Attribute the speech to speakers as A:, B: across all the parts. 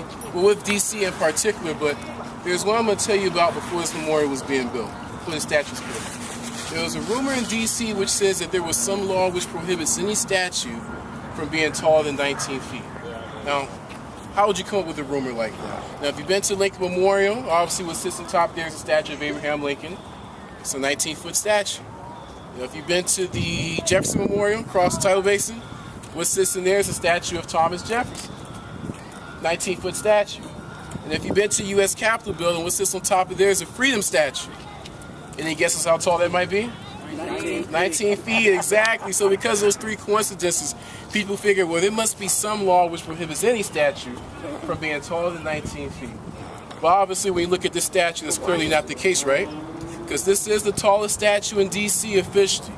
A: DC, well, with DC in particular, but there's one I'm going to tell you about before this memorial was being built, before the statue was built. There was a rumor in DC which says that there was some law which prohibits any statue from being taller than 19 feet. Now, how would you come up with a rumor like that? Now, if you've been to Lincoln Memorial, obviously what sits on top there is a statue of Abraham Lincoln. It's a 19-foot statue. Now, if you've been to the Jefferson Memorial across the Tidal Basin, what sits in there is a statue of Thomas Jefferson. 19-foot statue. And if you've been to U.S. Capitol building, what sits on top of there is a freedom statue. Any guesses how tall that might be? 19 feet, exactly. So because of those three coincidences, people figure, well, there must be some law which prohibits any statue from being taller than 19 feet. But obviously, when you look at this statue, that's clearly not the case, right? Because this is the tallest statue in D.C. officially.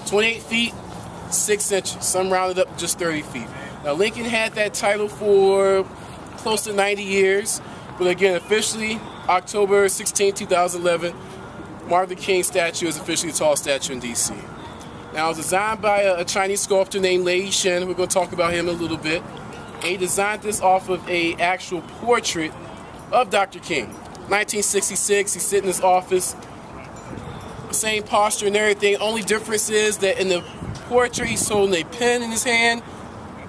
A: 28 feet, 6 inches. Some rounded up to just 30 feet. Now, Lincoln had that title for close to 90 years. But again, officially, October 16, 2011, Martin Luther King statue is officially the tallest statue in D.C. Now, it was designed by a Chinese sculptor named Lei Yishen. We're going to talk about him in a little bit. And he designed this off of an actual portrait of Dr. King. 1966, he's sitting in his office, same posture and everything. Only difference is that in the portrait, he's holding a pen in his hand,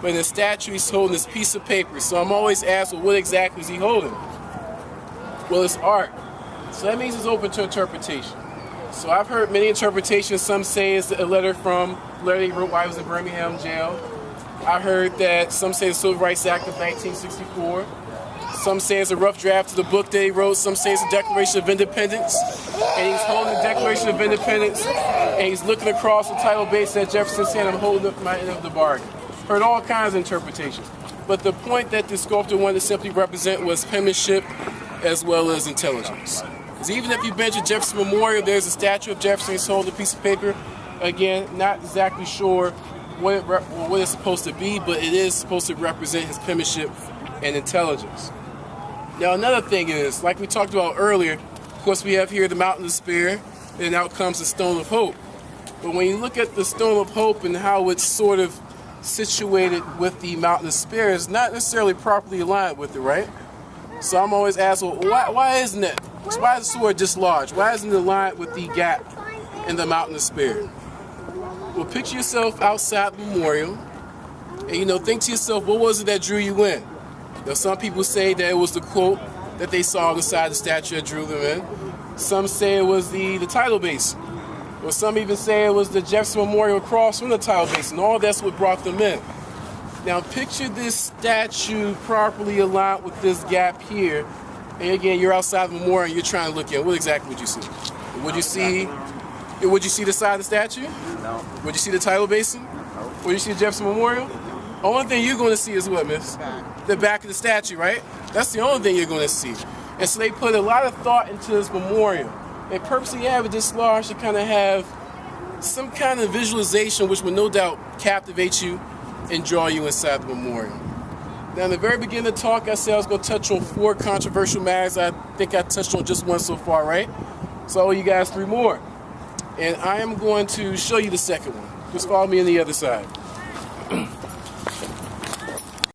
A: but in the statue, he's holding this piece of paper. So I'm always asked, well, what exactly is he holding? Well, it's art. So that means it's open to interpretation. So I've heard many interpretations. Some say it's a letter he wrote while he was in Birmingham jail. I heard that some say it's the Civil Rights Act of 1964. Some say it's a rough draft of the book that he wrote. Some say it's a Declaration of Independence. And he's holding the Declaration of Independence, and he's looking across the Tidal Basin at Jefferson saying, I'm holding up my end of the bargain. Heard all kinds of interpretations. But the point that the sculptor wanted to simply represent was penmanship as well as intelligence. Because even if you've been to Jefferson Memorial, there's a statue of Jefferson. He's holding a piece of paper. Again, not exactly sure what it's supposed to be, but it is supposed to represent his penmanship and intelligence. Now, another thing is, like we talked about earlier, of course, we have here the Mountain of Despair, and out comes the Stone of Hope. But when you look at the Stone of Hope and how it's sort of situated with the Mountain of Despair, it's not necessarily properly aligned with it, right? So I'm always asked, well, why isn't it? Why is the sword dislodged? Why isn't it aligned with the gap in the Mountain of Despair? Well, picture yourself outside the memorial, and think to yourself, what was it that drew you in? Now, some people say that it was the quote that they saw on the side of the statue that drew them in. Some say it was the Tidal Basin. Or some even say it was the Jefferson Memorial across from the Tidal Basin. All that's what brought them in. Now, picture this statue properly aligned with this gap here. And again, you're outside the memorial and you're trying to look in. What exactly would you see? Would you see the side of the statue?
B: No.
A: Would you see the Tidal Basin?
B: No.
A: Would you see the Jefferson Memorial? Only thing you're going to see is what, miss? The back of the statue, right? That's the only thing you're going to see. And so they put a lot of thought into this memorial. They purposely have it this large to kind of have some kind of visualization which will no doubt captivate you and draw you inside the memorial. Now, in the very beginning of the talk, I said I was going to touch on 4 controversial matters. I think I touched on just one so far, right? So I owe you guys 3 more. And I am going to show you the second one. Just follow me on the other side.